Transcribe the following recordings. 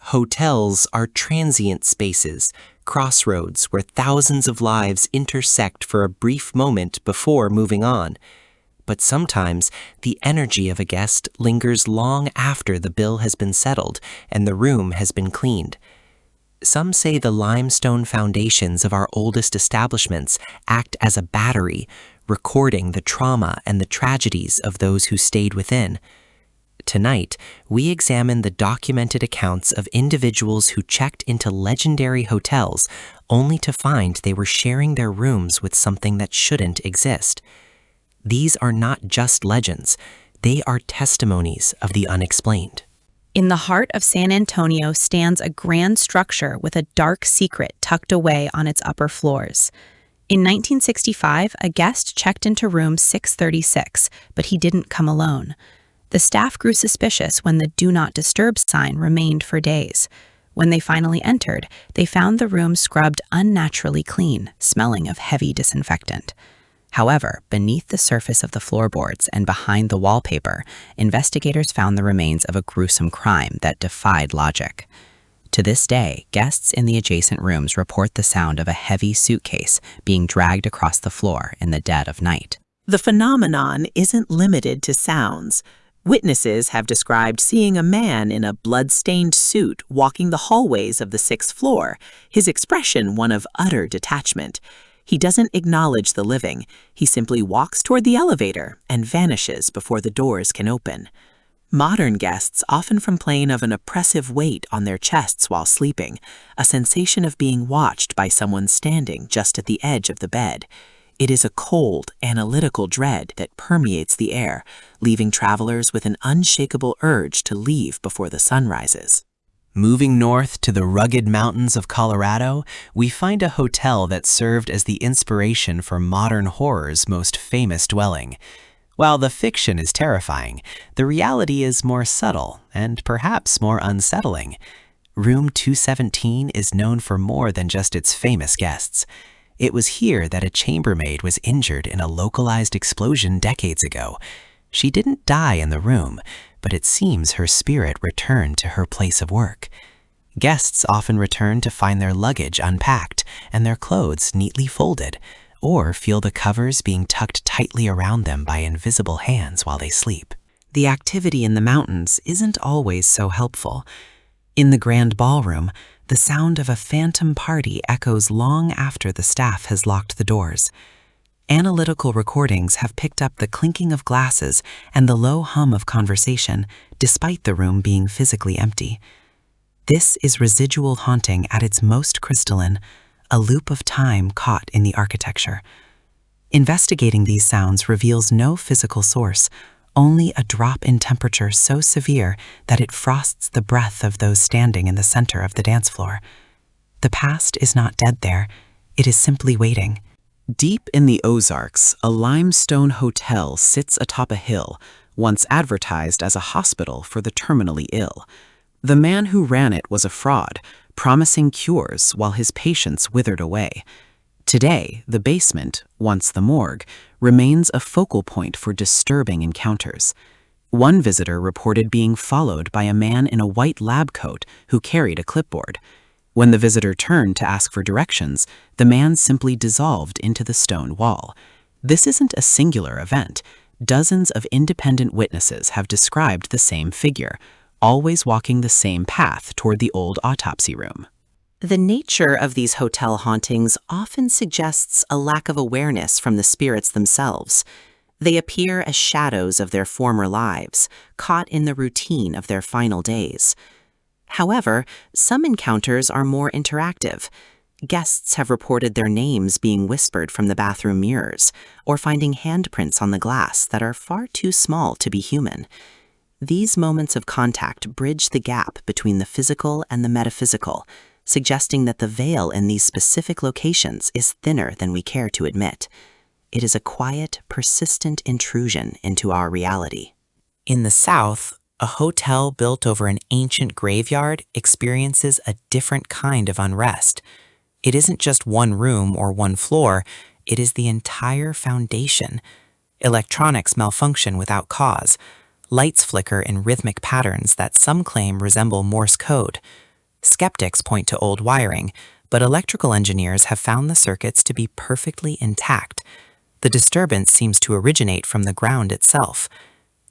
Hotels are transient spaces, crossroads where thousands of lives intersect for a brief moment before moving on. But sometimes the energy of a guest lingers long after the bill has been settled and the room has been cleaned. Some say the limestone foundations of our oldest establishments act as a battery, recording the trauma and the tragedies of those who stayed within. Tonight, we examine the documented accounts of individuals who checked into legendary hotels only to find they were sharing their rooms with something that shouldn't exist. These are not just legends, they are testimonies of the unexplained. In the heart of San Antonio stands a grand structure with a dark secret tucked away on its upper floors. In 1965, a guest checked into room 636, but he didn't come alone. The staff grew suspicious when the "Do Not Disturb" sign remained for days. When they finally entered, they found the room scrubbed unnaturally clean, smelling of heavy disinfectant. However, beneath the surface of the floorboards and behind the wallpaper, investigators found the remains of a gruesome crime that defied logic. To this day, guests in the adjacent rooms report the sound of a heavy suitcase being dragged across the floor in the dead of night. The phenomenon isn't limited to sounds. Witnesses have described seeing a man in a blood-stained suit walking the hallways of the 6th floor, his expression one of utter detachment. He doesn't acknowledge the living. He simply walks toward the elevator and vanishes before the doors can open. Modern guests often complain of an oppressive weight on their chests while sleeping, a sensation of being watched by someone standing just at the edge of the bed. It is a cold, analytical dread that permeates the air, leaving travelers with an unshakable urge to leave before the sun rises. Moving north to the rugged mountains of Colorado, we find a hotel that served as the inspiration for modern horror's most famous dwelling. While the fiction is terrifying, the reality is more subtle and perhaps more unsettling. Room 217 is known for more than just its famous guests. It was here that a chambermaid was injured in a localized explosion decades ago. She didn't die in the room, but it seems her spirit returned to her place of work. Guests often return to find their luggage unpacked and their clothes neatly folded, or feel the covers being tucked tightly around them by invisible hands while they sleep. The activity in the mountains isn't always so helpful. In the grand ballroom, the sound of a phantom party echoes long after the staff has locked the doors. Analytical recordings have picked up the clinking of glasses and the low hum of conversation, despite the room being physically empty. This is residual haunting at its most crystalline, a loop of time caught in the architecture. Investigating these sounds reveals no physical source, only a drop in temperature so severe that it frosts the breath of those standing in the center of the dance floor. The past is not dead there, it is simply waiting. Deep in the Ozarks, a limestone hotel sits atop a hill, once advertised as a hospital for the terminally ill. The man who ran it was a fraud, promising cures while his patients withered away. Today, the basement, once the morgue, remains a focal point for disturbing encounters. One visitor reported being followed by a man in a white lab coat who carried a clipboard. When the visitor turned to ask for directions, the man simply dissolved into the stone wall. This isn't a singular event. Dozens of independent witnesses have described the same figure, always walking the same path toward the old autopsy room. The nature of these hotel hauntings often suggests a lack of awareness from the spirits themselves. They appear as shadows of their former lives, caught in the routine of their final days. However, some encounters are more interactive. Guests have reported their names being whispered from the bathroom mirrors, or finding handprints on the glass that are far too small to be human. These moments of contact bridge the gap between the physical and the metaphysical, suggesting that the veil in these specific locations is thinner than we care to admit. It is a quiet, persistent intrusion into our reality. In the South, a hotel built over an ancient graveyard experiences a different kind of unrest. It isn't just one room or one floor, it is the entire foundation. Electronics malfunction without cause. Lights flicker in rhythmic patterns that some claim resemble Morse code. Skeptics point to old wiring, but electrical engineers have found the circuits to be perfectly intact. The disturbance seems to originate from the ground itself.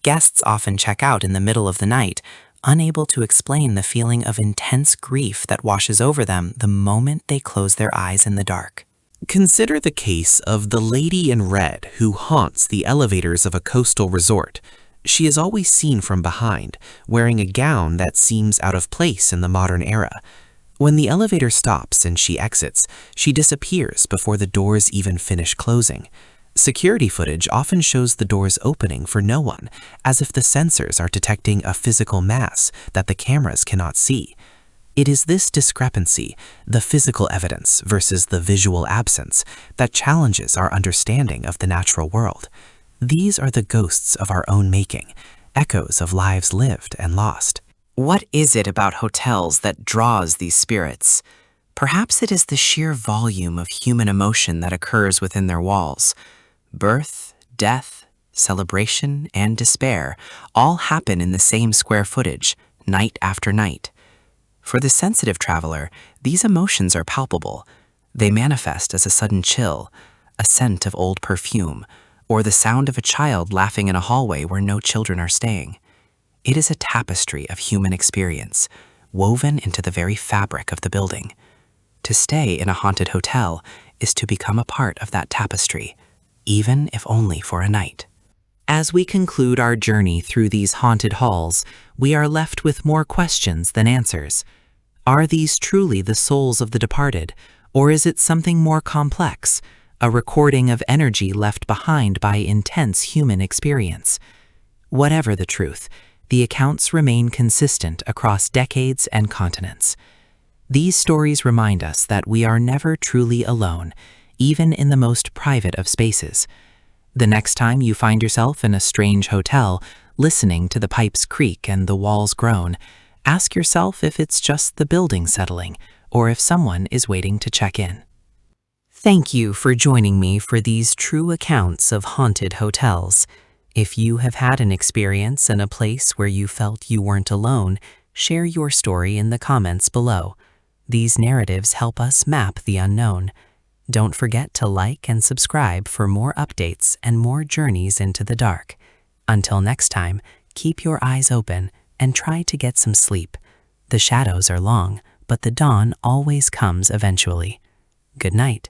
Guests often check out in the middle of the night, unable to explain the feeling of intense grief that washes over them the moment they close their eyes in the dark. Consider the case of the lady in red who haunts the elevators of a coastal resort. She is always seen from behind, wearing a gown that seems out of place in the modern era. When the elevator stops and she exits, she disappears before the doors even finish closing. Security footage often shows the doors opening for no one, as if the sensors are detecting a physical mass that the cameras cannot see. It is this discrepancy, the physical evidence versus the visual absence, that challenges our understanding of the natural world. These are the ghosts of our own making, echoes of lives lived and lost. What is it about hotels that draws these spirits? Perhaps it is the sheer volume of human emotion that occurs within their walls. Birth, death, celebration, and despair all happen in the same square footage, night after night. For the sensitive traveler, these emotions are palpable. They manifest as a sudden chill, a scent of old perfume, or the sound of a child laughing in a hallway where no children are staying. It is a tapestry of human experience, woven into the very fabric of the building. To stay in a haunted hotel is to become a part of that tapestry, even if only for a night. As we conclude our journey through these haunted halls, we are left with more questions than answers. Are these truly the souls of the departed, or is it something more complex, a recording of energy left behind by intense human experience? Whatever the truth, the accounts remain consistent across decades and continents. These stories remind us that we are never truly alone, even in the most private of spaces. The next time you find yourself in a strange hotel, listening to the pipes creak and the walls groan, ask yourself if it's just the building settling, or if someone is waiting to check in. Thank you for joining me for these true accounts of haunted hotels. If you have had an experience in a place where you felt you weren't alone, share your story in the comments below. These narratives help us map the unknown. Don't forget to like and subscribe for more updates and more journeys into the dark. Until next time, keep your eyes open and try to get some sleep. The shadows are long, but the dawn always comes eventually. Good night.